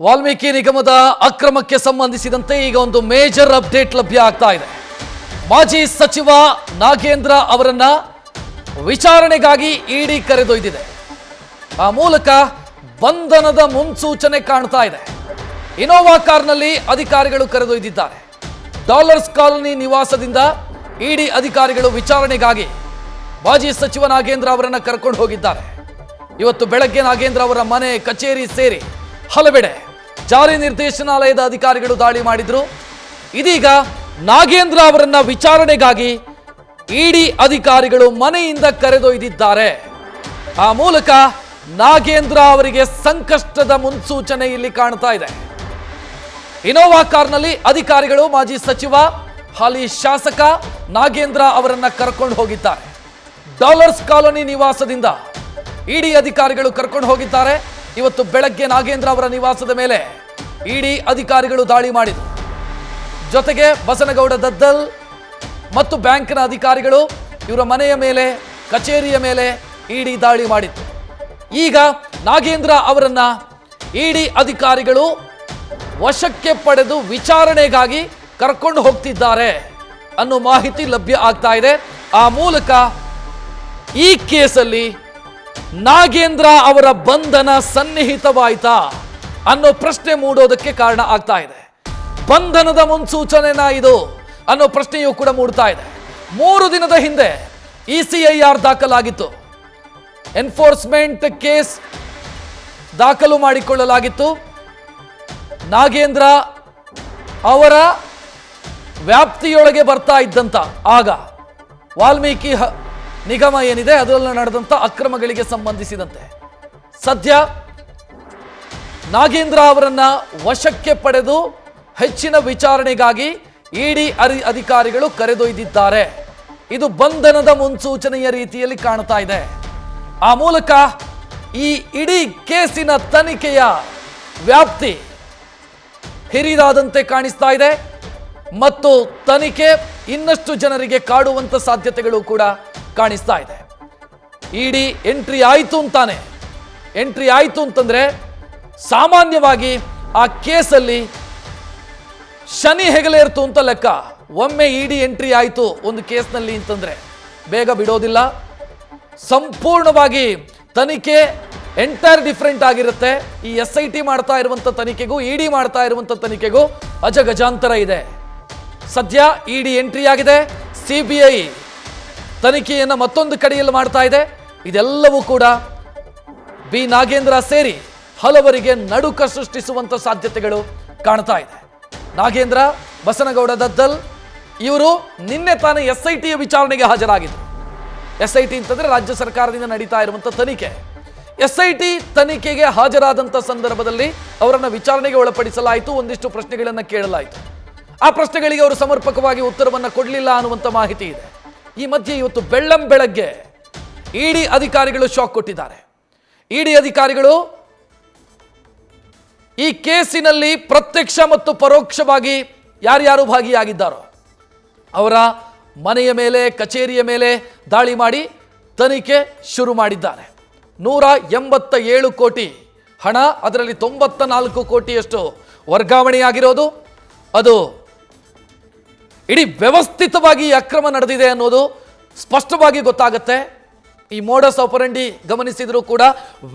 ವಾಲ್ಮೀಕಿ ನಿಗಮದ ಅಕ್ರಮಕ್ಕೆ ಸಂಬಂಧಿಸಿದಂತೆ ಈಗ ಒಂದು ಮೇಜರ್ ಅಪ್ಡೇಟ್ ಲಭ್ಯ ಆಗ್ತಾ ಇದೆ. ಮಾಜಿ ಸಚಿವ ನಾಗೇಂದ್ರ ಅವರನ್ನ ವಿಚಾರಣೆಗಾಗಿ ಇಡಿ ಕರೆದೊಯ್ದಿದೆ. ಆ ಮೂಲಕ ಬಂಧನದ ಮುನ್ಸೂಚನೆ ಕಾಣ್ತಾ ಇದೆ. ಇನೋವಾ ಕಾರ್ನಲ್ಲಿ ಅಧಿಕಾರಿಗಳು ಕರೆದೊಯ್ದಿದ್ದಾರೆ. ಡಾಲರ್ಸ್ ಕಾಲೋನಿ ನಿವಾಸದಿಂದ ಇಡಿ ಅಧಿಕಾರಿಗಳು ವಿಚಾರಣೆಗಾಗಿ ಮಾಜಿ ಸಚಿವ ನಾಗೇಂದ್ರ ಅವರನ್ನ ಕರ್ಕೊಂಡು ಹೋಗಿದ್ದಾರೆ. ಇವತ್ತು ಬೆಳಗ್ಗೆ ನಾಗೇಂದ್ರ ಅವರ ಮನೆ, ಕಚೇರಿ ಸೇರಿ ಹಲವೆಡೆ ಜಾರಿ ನಿರ್ದೇಶನಾಲಯದ ಅಧಿಕಾರಿಗಳು ದಾಳಿ ಮಾಡಿದ್ರು. ಇದೀಗ ನಾಗೇಂದ್ರ ಅವರನ್ನ ವಿಚಾರಣೆಗಾಗಿ ಇಡಿ ಅಧಿಕಾರಿಗಳು ಮನೆಯಿಂದ ಕರೆದೊಯ್ದಿದ್ದಾರೆ. ಆ ಮೂಲಕ ನಾಗೇಂದ್ರ ಅವರಿಗೆ ಸಂಕಷ್ಟದ ಮುನ್ಸೂಚನೆ ಇಲ್ಲಿ ಕಾಣ್ತಾ ಇದೆ. ಇನೋವಾ ಕಾರ್ನಲ್ಲಿ ಅಧಿಕಾರಿಗಳು ಮಾಜಿ ಸಚಿವ, ಹಾಲಿ ಶಾಸಕ ನಾಗೇಂದ್ರ ಅವರನ್ನ ಕರ್ಕೊಂಡು ಹೋಗಿದ್ದಾರೆ. ಡಾಲರ್ಸ್ ಕಾಲೋನಿ ನಿವಾಸದಿಂದ ಇಡಿ ಅಧಿಕಾರಿಗಳು ಕರ್ಕೊಂಡು ಹೋಗಿದ್ದಾರೆ. ಇವತ್ತು ಬೆಳಗ್ಗೆ ನಾಗೇಂದ್ರ ಅವರ ನಿವಾಸದ ಮೇಲೆ ಇಡಿ ಅಧಿಕಾರಿಗಳು ದಾಳಿ ಮಾಡಿದರು. ಜೊತೆಗೆ ಬಸನಗೌಡ ದದ್ದಲ್ ಮತ್ತು ಬ್ಯಾಂಕ್ನ ಅಧಿಕಾರಿಗಳು ಇವರ ಮನೆಯ ಮೇಲೆ, ಕಚೇರಿಯ ಮೇಲೆ ಇಡಿ ದಾಳಿ ಮಾಡಿತ್ತು. ಈಗ ನಾಗೇಂದ್ರ ಅವರನ್ನ ಇಡಿ ಅಧಿಕಾರಿಗಳು ವಶಕ್ಕೆ ಪಡೆದು ವಿಚಾರಣೆಗಾಗಿ ಕರ್ಕೊಂಡು ಹೋಗ್ತಿದ್ದಾರೆ ಅನ್ನೋ ಮಾಹಿತಿ ಲಭ್ಯ ಆಗ್ತಾ ಇದೆ. ಆ ಮೂಲಕ ಈ ಕೇಸಲ್ಲಿ ನಾಗೇಂದ್ರ ಅವರ ಬಂಧನ ಸನ್ನಿಹಿತವಾಯಿತಾ ಅನ್ನೋ ಪ್ರಶ್ನೆ ಮೂಡೋದಕ್ಕೆ ಕಾರಣ ಆಗ್ತಾ ಇದೆ. ಬಂಧನದ ಮುನ್ಸೂಚನೆನಾ ಇದು ಅನ್ನೋ ಪ್ರಶ್ನೆಯೂ ಕೂಡ ಮೂಡ್ತಾ ಇದೆ. 3 ದಿನದ ಹಿಂದೆ ECIR ದಾಖಲಾಗಿತ್ತು. ಎನ್ಫೋರ್ಸ್ಮೆಂಟ್ ಕೇಸ್ ದಾಖಲು ಮಾಡಿಕೊಳ್ಳಲಾಗಿತ್ತು. ನಾಗೇಂದ್ರ ಅವರ ವ್ಯಾಪ್ತಿಯೊಳಗೆ ಬರ್ತಾ ಇದ್ದಂತ ಆಗ ವಾಲ್ಮೀಕಿ ನಿಗಮ ಏನಿದೆ ಅದರಲ್ಲಿ ನಡೆದಂತ ಅಕ್ರಮಗಳಿಗೆ ಸಂಬಂಧಿಸಿದಂತೆ ಸದ್ಯ ನಾಗೇಂದ್ರ ಅವರನ್ನ ವಶಕ್ಕೆ ಪಡೆದು ಹೆಚ್ಚಿನ ವಿಚಾರಣೆಗಾಗಿ ಇಡಿ ಅಧಿಕಾರಿಗಳು ಕರೆದೊಯ್ದಿದ್ದಾರೆ. ಇದು ಬಂಧನದ ಮುನ್ಸೂಚನೆಯ ರೀತಿಯಲ್ಲಿ ಕಾಣ್ತಾ ಇದೆ. ಆ ಮೂಲಕ ಈ ಇಡೀ ಕೇಸಿನ ತನಿಖೆಯ ವ್ಯಾಪ್ತಿ ಹಿರಿದಾದಂತೆ ಕಾಣಿಸ್ತಾ ಇದೆ ಮತ್ತು ತನಿಖೆ ಇನ್ನಷ್ಟು ಜನರಿಗೆ ಕಾಡುವಂತ ಸಾಧ್ಯತೆಗಳು ಕೂಡ ಕಾಣಿಸ್ತಾ ಇದೆ. ಇಡಿ ಎಂಟ್ರಿ ಆಯಿತು ಅಂತಾನೆ, ಎಂಟ್ರಿ ಆಯಿತು ಅಂತಂದ್ರೆ ಸಾಮಾನ್ಯವಾಗಿ ಆ ಕೇಸಲ್ಲಿ ಶನಿ ಹೆಗಲೇರ್ತು ಅಂತ ಲೆಕ್ಕ. ಒಮ್ಮೆ ಇಡಿ ಎಂಟ್ರಿ ಆಯಿತು ಒಂದು ಕೇಸ್ನಲ್ಲಿ ಅಂತಂದ್ರೆ ಬೇಗ ಬಿಡೋದಿಲ್ಲ. ಸಂಪೂರ್ಣವಾಗಿ ತನಿಖೆ ಎಂಟೈರ್ ಡಿಫರೆಂಟ್ ಆಗಿರುತ್ತೆ. ಈ SIT ಮಾಡ್ತಾ ಇರುವಂತ ತನಿಖೆಗೂ ಇಡಿ ಮಾಡ್ತಾ ಇರುವಂತ ತನಿಖೆಗೂ ಅಜಗಜಾಂತರ ಇದೆ. ಸದ್ಯ ಇಡಿ ಎಂಟ್ರಿ ಆಗಿದೆ. CBI ತನಿಖೆಯನ್ನು ಮತ್ತೊಂದು ಕಡೆಯಲ್ಲಿ ಮಾಡ್ತಾ ಇದೆ. ಇದೆಲ್ಲವೂ ಕೂಡ ಬಿ ನಾಗೇಂದ್ರ ಸೇರಿ ಹಲವರಿಗೆ ನಡುಕ ಸೃಷ್ಟಿಸುವಂತ ಸಾಧ್ಯತೆಗಳು ಕಾಣ್ತಾ ಇದೆ. ನಾಗೇಂದ್ರ, ಬಸನಗೌಡ ದದ್ದಲ್ ಇವರು ನಿನ್ನೆ ತಾನೇ SIT ವಿಚಾರಣೆಗೆ ಹಾಜರಾಗಿದ್ದರು. SIT ಅಂತಂದ್ರೆ ರಾಜ್ಯ ಸರ್ಕಾರದಿಂದ ನಡೀತಾ ಇರುವಂತ ತನಿಖೆ. SIT ತನಿಖೆಗೆ ಹಾಜರಾದಂಥ ಸಂದರ್ಭದಲ್ಲಿ ಅವರನ್ನು ವಿಚಾರಣೆಗೆ ಒಳಪಡಿಸಲಾಯಿತು. ಒಂದಿಷ್ಟು ಪ್ರಶ್ನೆಗಳನ್ನು ಕೇಳಲಾಯಿತು. ಆ ಪ್ರಶ್ನೆಗಳಿಗೆ ಅವರು ಸಮರ್ಪಕವಾಗಿ ಉತ್ತರವನ್ನು ಕೊಡಲಿಲ್ಲ ಅನ್ನುವಂಥ ಮಾಹಿತಿ ಇದೆ. ಈ ಮಧ್ಯೆ ಇವತ್ತು ಬೆಳ್ಳಂಬೆಳಗ್ಗೆ ಇಡಿ ಅಧಿಕಾರಿಗಳು ಶಾಕ್ ಕೊಟ್ಟಿದ್ದಾರೆ. ಇಡಿ ಅಧಿಕಾರಿಗಳು ಈ ಕೇಸಿನಲ್ಲಿ ಪ್ರತ್ಯಕ್ಷ ಮತ್ತು ಪರೋಕ್ಷವಾಗಿ ಯಾರ್ಯಾರು ಭಾಗಿಯಾಗಿದ್ದಾರೋ ಅವರ ಮನೆಯ ಮೇಲೆ, ಕಚೇರಿಯ ಮೇಲೆ ದಾಳಿ ಮಾಡಿ ತನಿಖೆ ಶುರು ಮಾಡಿದ್ದಾರೆ. 187 ಕೋಟಿ ಹಣ, ಅದರಲ್ಲಿ 94 ಕೋಟಿಯಷ್ಟು ವರ್ಗಾವಣೆಯಾಗಿರೋದು, ಅದು ಇಡೀ ವ್ಯವಸ್ಥಿತವಾಗಿ ಅಕ್ರಮ ನಡೆದಿದೆ ಅನ್ನೋದು ಸ್ಪಷ್ಟವಾಗಿ ಗೊತ್ತಾಗುತ್ತೆ. ಈ ಮೋಡಸ್ ಆಪರೆಂಡಿ ಗಮನಿಸಿದರೂ ಕೂಡ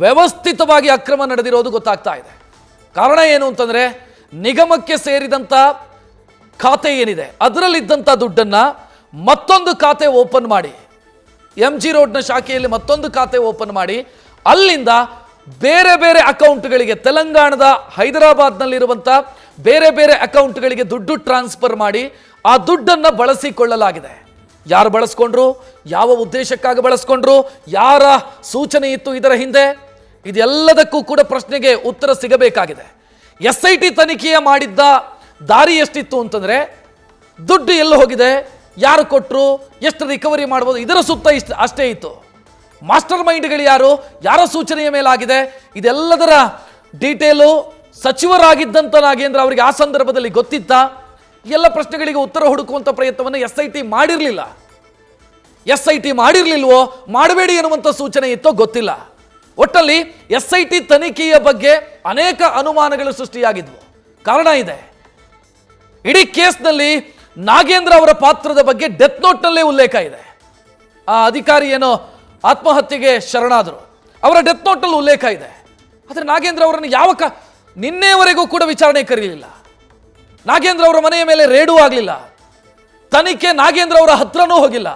ವ್ಯವಸ್ಥಿತವಾಗಿ ಅಕ್ರಮ ನಡೆದಿರೋದು ಗೊತ್ತಾಗ್ತಾ ಇದೆ. ಕಾರಣ ಏನು ಅಂತಂದ್ರೆ ನಿಗಮಕ್ಕೆ ಸೇರಿದಂಥ ಖಾತೆ ಏನಿದೆ ಅದರಲ್ಲಿದ್ದಂಥ ದುಡ್ಡನ್ನ ಮತ್ತೊಂದು ಖಾತೆ ಓಪನ್ ಮಾಡಿ, MG ರೋಡ್ನ ಶಾಖೆಯಲ್ಲಿ ಮತ್ತೊಂದು ಖಾತೆ ಓಪನ್ ಮಾಡಿ ಅಲ್ಲಿಂದ ಬೇರೆ ಬೇರೆ ಅಕೌಂಟ್ಗಳಿಗೆ, ತೆಲಂಗಾಣದ ಹೈದರಾಬಾದ್ನಲ್ಲಿರುವಂಥ ಬೇರೆ ಬೇರೆ ಅಕೌಂಟ್ಗಳಿಗೆ ದುಡ್ಡು ಟ್ರಾನ್ಸ್ಫರ್ ಮಾಡಿ ಆ ದುಡ್ಡನ್ನು ಬಳಸಿಕೊಳ್ಳಲಾಗಿದೆ. ಯಾರು ಬಳಸ್ಕೊಂಡ್ರು, ಯಾವ ಉದ್ದೇಶಕ್ಕಾಗಿ ಬಳಸ್ಕೊಂಡ್ರು, ಯಾರ ಸೂಚನೆ ಇತ್ತು ಇದರ ಹಿಂದೆ, ಇದೆಲ್ಲದಕ್ಕೂ ಕೂಡ ಪ್ರಶ್ನೆಗೆ ಉತ್ತರ ಸಿಗಬೇಕಾಗಿದೆ. SIT ತನಿಖೆಯ ಮಾಡಿದ್ದ ದಾರಿ ಎಷ್ಟಿತ್ತು ಅಂತಂದ್ರೆ ದುಡ್ಡು ಎಲ್ಲಿ ಹೋಗಿದೆ, ಯಾರು ಕೊಟ್ಟರು, ಎಷ್ಟು ರಿಕವರಿ ಮಾಡ್ಬೋದು, ಇದರ ಸುತ್ತ ಅಷ್ಟೇ ಇತ್ತು. ಮಾಸ್ಟರ್ ಮೈಂಡ್ಗಳು ಯಾರು, ಯಾರ ಸೂಚನೆಯ ಮೇಲಾಗಿದೆ, ಇದೆಲ್ಲದರ ಡೀಟೇಲು ಸಚಿವರಾಗಿದ್ದಂಥ ನಾಗೇಂದ್ರ ಅವರಿಗೆ ಆ ಸಂದರ್ಭದಲ್ಲಿ ಗೊತ್ತಿತ್ತ. ಎಲ್ಲ ಪ್ರಶ್ನೆಗಳಿಗೆ ಉತ್ತರ ಹುಡುಕುವಂಥ ಪ್ರಯತ್ನವನ್ನು SIT ಮಾಡಿರಲಿಲ್ಲ. SIT ಮಾಡಿರಲಿಲ್ವೋ, ಮಾಡಬೇಡಿ ಎನ್ನುವಂಥ ಸೂಚನೆ ಇತ್ತೋ ಗೊತ್ತಿಲ್ಲ. ಒಟ್ಟಲ್ಲಿ SIT ತನಿಖೆಯ ಬಗ್ಗೆ ಅನೇಕ ಅನುಮಾನಗಳು ಸೃಷ್ಟಿಯಾಗಿದ್ವು. ಕಾರಣ ಇದೆ, ಇಡೀ ಕೇಸ್ನಲ್ಲಿ ನಾಗೇಂದ್ರ ಅವರ ಪಾತ್ರದ ಬಗ್ಗೆ ಡೆತ್ ನೋಟ್ನಲ್ಲೇ ಉಲ್ಲೇಖ ಇದೆ. ಆ ಅಧಿಕಾರಿ ಏನೋ ಆತ್ಮಹತ್ಯೆಗೆ ಶರಣಾದರು, ಅವರ ಡೆತ್ ನೋಟ್ನಲ್ಲಿ ಉಲ್ಲೇಖ ಇದೆ. ಆದರೆ ನಾಗೇಂದ್ರ ಅವರನ್ನು ನಿನ್ನೆವರೆಗೂ ಕೂಡ ವಿಚಾರಣೆ ಕರೀಲಿಲ್ಲ. ನಾಗೇಂದ್ರ ಅವರ ಮನೆಯ ಮೇಲೆ ರೇಡೂ ಆಗಲಿಲ್ಲ. ತನಿಖೆ ನಾಗೇಂದ್ರ ಅವರ ಹತ್ರನೂ ಹೋಗಿಲ್ಲ.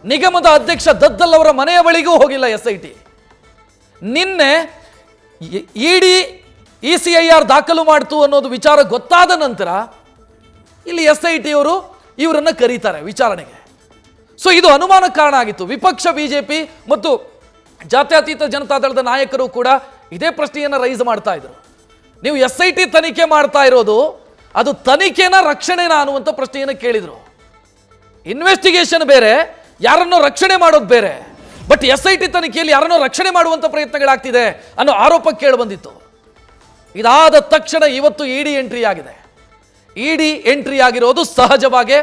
ನಿಗಮದ ಅಧ್ಯಕ್ಷ ದದ್ದಲ್ ಅವರ ಮನೆಯ ಬಳಿಗೂ ಹೋಗಿಲ್ಲ SIT. ನಿನ್ನೆ ಇಡಿ ECIR ದಾಖಲು ಮಾಡ್ತು ಅನ್ನೋದು ವಿಚಾರ ಗೊತ್ತಾದ ನಂತರ ಇಲ್ಲಿ SIT ಅವರು ಇವರನ್ನು ಕರೀತಾರೆ ವಿಚಾರಣೆಗೆ. ಸೊ ಇದು ಅನುಮಾನಕ್ಕೆ ಕಾರಣ ಆಗಿತ್ತು. ವಿಪಕ್ಷ BJP ಮತ್ತು ಜಾತ್ಯತೀತ ಜನತಾದಳದ ನಾಯಕರು ಕೂಡ ಇದೇ ಪ್ರಶ್ನೆಯನ್ನು ರೈಸ್ ಮಾಡ್ತಾ ಇದ್ರು. ನೀವು SIT ತನಿಖೆ ಮಾಡ್ತಾ ಇರೋದು ಅದು ತನಿಖೆನ ರಕ್ಷಣೆನಾ ಅನ್ನುವಂಥ ಪ್ರಶ್ನೆಯನ್ನು ಕೇಳಿದ್ರು. ಇನ್ವೆಸ್ಟಿಗೇಷನ್ ಬೇರೆ, ಯಾರನ್ನೋ ರಕ್ಷಣೆ ಮಾಡೋದು ಬೇರೆ. ಬಟ್ SIT ತನಿಖೆಯಲ್ಲಿ ಯಾರನ್ನೋ ರಕ್ಷಣೆ ಮಾಡುವಂಥ ಪ್ರಯತ್ನಗಳಾಗ್ತಿದೆ ಅನ್ನೋ ಆರೋಪ ಕೇಳಿ ಬಂದಿತ್ತು. ಇದಾದ ತಕ್ಷಣ ಇವತ್ತು ಇಡಿ ಎಂಟ್ರಿ ಆಗಿದೆ. ಇಡಿ ಎಂಟ್ರಿ ಆಗಿರೋದು ಸಹಜವಾಗಿ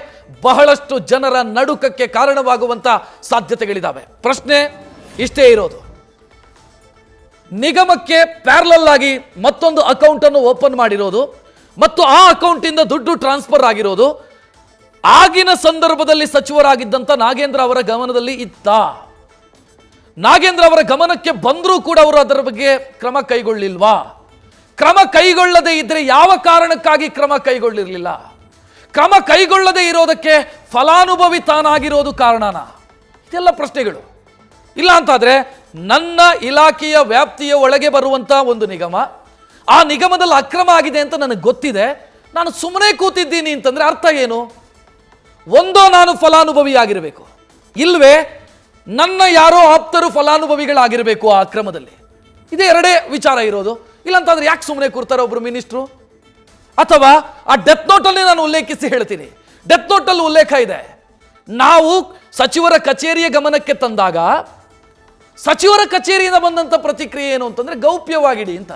ಬಹಳಷ್ಟು ಜನರ ನಡುಕಕ್ಕೆ ಕಾರಣವಾಗುವಂಥ ಸಾಧ್ಯತೆಗಳಿದ್ದಾವೆ. ಪ್ರಶ್ನೆ ಇಷ್ಟೇ ಇರೋದು, ನಿಗಮಕ್ಕೆ ಪ್ಯಾರಲಲ್ ಆಗಿ ಮತ್ತೊಂದು ಅಕೌಂಟ್ ಅನ್ನು ಓಪನ್ ಮಾಡಿರೋದು ಮತ್ತು ಆ ಅಕೌಂಟಿಂದ ದುಡ್ಡು ಟ್ರಾನ್ಸ್ಫರ್ ಆಗಿರೋದು ಆಗಿನ ಸಂದರ್ಭದಲ್ಲಿ ಸಚಿವರಾಗಿದ್ದಂಥ ನಾಗೇಂದ್ರ ಅವರ ಗಮನದಲ್ಲಿ ಇತ್ತ? ನಾಗೇಂದ್ರ ಅವರ ಗಮನಕ್ಕೆ ಬಂದರೂ ಕೂಡ ಅವರು ಅದರ ಬಗ್ಗೆ ಕ್ರಮ ಕೈಗೊಳ್ಳಿಲ್ವಾ? ಕ್ರಮ ಕೈಗೊಳ್ಳದೇ ಇದ್ರೆ ಯಾವ ಕಾರಣಕ್ಕಾಗಿ ಕ್ರಮ ಕೈಗೊಳ್ಳಿರಲಿಲ್ಲ? ಕ್ರಮ ಕೈಗೊಳ್ಳದೇ ಇರೋದಕ್ಕೆ ಫಲಾನುಭವಿ ತಾನಾಗಿರೋದು ಕಾರಣನಾ? ಇದೆಲ್ಲ ಪ್ರಶ್ನೆಗಳು. ಇಲ್ಲ ಅಂತಾದ್ರೆ ನನ್ನ ಇಲಾಖೆಯ ವ್ಯಾಪ್ತಿಯ ಒಳಗೆ ಬರುವಂತ ಒಂದು ನಿಗಮ, ಆ ನಿಗಮದಲ್ಲಿ ಅಕ್ರಮ ಆಗಿದೆ ಅಂತ ನನಗೆ ಗೊತ್ತಿದೆ, ನಾನು ಸುಮ್ಮನೆ ಕೂತಿದ್ದೀನಿ ಅಂತಂದ್ರೆ ಅರ್ಥ ಏನು? ಒಂದೋ ನಾನು ಫಲಾನುಭವಿ ಆಗಿರಬೇಕು, ಇಲ್ವೇ ನನ್ನ ಯಾರೋ ಆಪ್ತರು ಫಲಾನುಭವಿಗಳಾಗಿರಬೇಕು ಆ ಅಕ್ರಮದಲ್ಲಿ. ಇದೇ ಎರಡೇ ವಿಚಾರ ಇರೋದು. ಇಲ್ಲಂತಂದ್ರೆ ಯಾಕೆ ಸುಮ್ಮನೆ ಕೂರ್ತಾರೆ ಒಬ್ರು ಮಿನಿಸ್ಟ್ರು? ಅಥವಾ ಆ ಡೆತ್ ನೋಟಲ್ಲಿ ನಾನು ಉಲ್ಲೇಖಿಸಿ ಹೇಳ್ತೀನಿ. ಡೆತ್ ನೋಟಲ್ಲಿ ಉಲ್ಲೇಖ ಇದೆ, ನಾವು ಸಚಿವರ ಕಚೇರಿಯ ಗಮನಕ್ಕೆ ತಂದಾಗ ಸಚಿವರ ಕಚೇರಿಯಿಂದ ಬಂದಂತ ಪ್ರತಿಕ್ರಿಯೆ ಏನು ಅಂತಂದ್ರೆ ಗೌಪ್ಯವಾಗಿಡಿ ಅಂತ.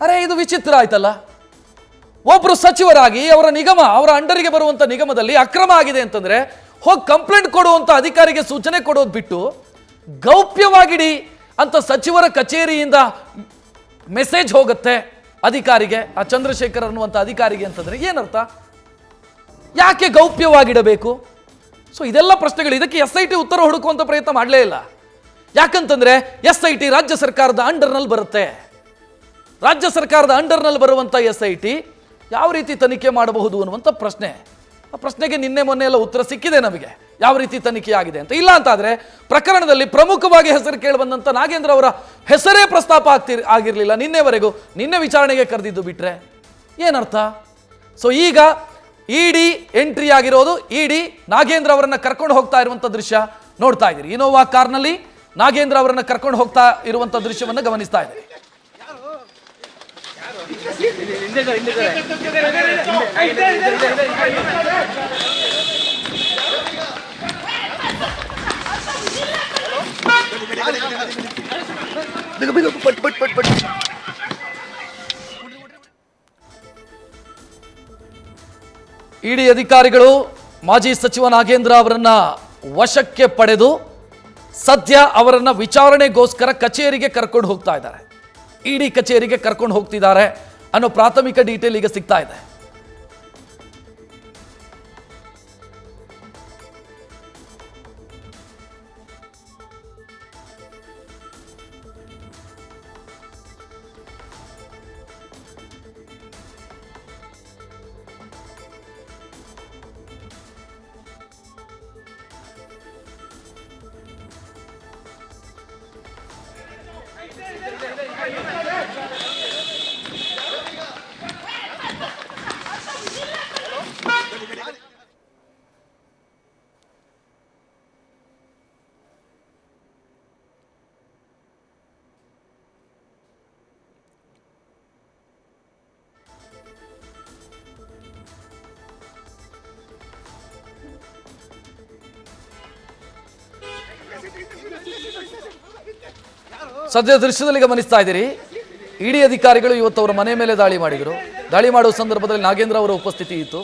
ಅರೆ ಇದು ವಿಚಿತ್ರ ಆಯ್ತಲ್ಲ. ಒಬ್ರು ಸಚಿವರಾಗಿ ಅವರ ನಿಗಮ, ಅವರ ಅಂಡರಿಗೆ ಬರುವಂತ ನಿಗಮದಲ್ಲಿ ಅಕ್ರಮ ಆಗಿದೆ ಅಂತಂದ್ರೆ ಹೋಗಿ ಕಂಪ್ಲೇಂಟ್ ಕೊಡುವಂತ ಅಧಿಕಾರಿಗೆ ಸೂಚನೆ ಕೊಡೋದು ಬಿಟ್ಟು ಗೌಪ್ಯವಾಗಿಡಿ ಅಂತ ಸಚಿವರ ಕಚೇರಿಯಿಂದ ಮೆಸೇಜ್ ಹೋಗುತ್ತೆ ಅಧಿಕಾರಿಗೆ, ಆ ಚಂದ್ರಶೇಖರ್ ಅನ್ನುವಂಥ ಅಧಿಕಾರಿಗೆ ಅಂತಂದ್ರೆ ಏನರ್ಥ? ಯಾಕೆ ಗೌಪ್ಯವಾಗಿಡಬೇಕು? ಸೊ ಇದೆಲ್ಲ ಪ್ರಶ್ನೆಗಳು. ಇದಕ್ಕೆ SIT ಉತ್ತರ ಹುಡುಕುವಂಥ ಪ್ರಯತ್ನ ಮಾಡಲೇ ಇಲ್ಲ. ಯಾಕಂತಂದ್ರೆ SIT ರಾಜ್ಯ ಸರ್ಕಾರದ ಅಂಡರ್ನಲ್ಲಿ ಬರುತ್ತೆ. ರಾಜ್ಯ ಸರ್ಕಾರದ ಅಂಡರ್ನಲ್ಲಿ ಬರುವಂಥ SIT ಯಾವ ರೀತಿ ತನಿಖೆ ಮಾಡಬಹುದು ಅನ್ನುವಂಥ ಪ್ರಶ್ನೆ. ಆ ಪ್ರಶ್ನೆಗೆ ನಿನ್ನೆ ಮೊನ್ನೆ ಎಲ್ಲ ಉತ್ತರ ಸಿಕ್ಕಿದೆ ನಮಗೆ, ಯಾವ ರೀತಿ ತನಿಖೆ ಆಗಿದೆ ಅಂತ. ಇಲ್ಲ ಅಂತಾದ್ರೆ ಪ್ರಕರಣದಲ್ಲಿ ಪ್ರಮುಖವಾಗಿ ಹೆಸರು ಕೇಳಿಬಂದಂಥ ನಾಗೇಂದ್ರ ಅವರ ಹೆಸರೇ ಪ್ರಸ್ತಾಪ ಆಗಿರಲಿಲ್ಲ ನಿನ್ನೆವರೆಗೂ. ನಿನ್ನೆ ವಿಚಾರಣೆಗೆ ಕರೆದಿದ್ದು ಬಿಟ್ರೆ ಏನರ್ಥ? ಸೊ ಈಗ ಇಡಿ ಎಂಟ್ರಿ ಆಗಿರೋದು, ಇಡಿ ನಾಗೇಂದ್ರ ಅವರನ್ನ ಕರ್ಕೊಂಡು ಹೋಗ್ತಾ ಇರುವಂಥ ದೃಶ್ಯ ನೋಡ್ತಾ ಇದ್ದೀರಿ. ಇನೋವಾ ಕಾರ್ನಲ್ಲಿ ನಾಗೇಂದ್ರ ಅವರನ್ನ ಕರ್ಕೊಂಡು ಹೋಗ್ತಾ ಇರುವಂಥ ದೃಶ್ಯವನ್ನು ಗಮನಿಸ್ತಾ ಇದ್ದೀರಿ. ಇಡಿ ಅಧಿಕಾರಿಗಳು ಮಾಜಿ ಸಚಿವ ನಾಗೇಂದ್ರ ಅವರನ್ನ ವಶಕ್ಕೆ ಪಡೆದು ಸದ್ಯ ಅವರನ್ನ ವಿಚಾರಣೆಗೋಸ್ಕರ ಕಚೇರಿಗೆ ಕರ್ಕೊಂಡು ಹೋಗ್ತಾ ಇದ್ದಾರೆ. ಇಡಿ ಕಚೇರಿಗೆ ಕರ್ಕೊಂಡು ಹೋಗ್ತಿದ್ದಾರೆ ಅನ್ನೋ ಪ್ರಾಥಮಿಕ ಡೀಟೇಲ್ ಈಗ ಸಿಗ್ತಾ ಇದೆ. ಸದ್ಯ ದೃಶ್ಯದಲ್ಲಿ ಗಮನಿಸ್ತಾ ಇದ್ದೀರಿ, ಇಡಿ ಅಧಿಕಾರಿಗಳು ಇವತ್ತು ಅವರ ಮನೆ ಮೇಲೆ ದಾಳಿ ಮಾಡಿದರು. ದಾಳಿ ಮಾಡುವ ಸಂದರ್ಭದಲ್ಲಿ ನಾಗೇಂದ್ರ ಅವರ ಉಪಸ್ಥಿತಿ ಇತ್ತು.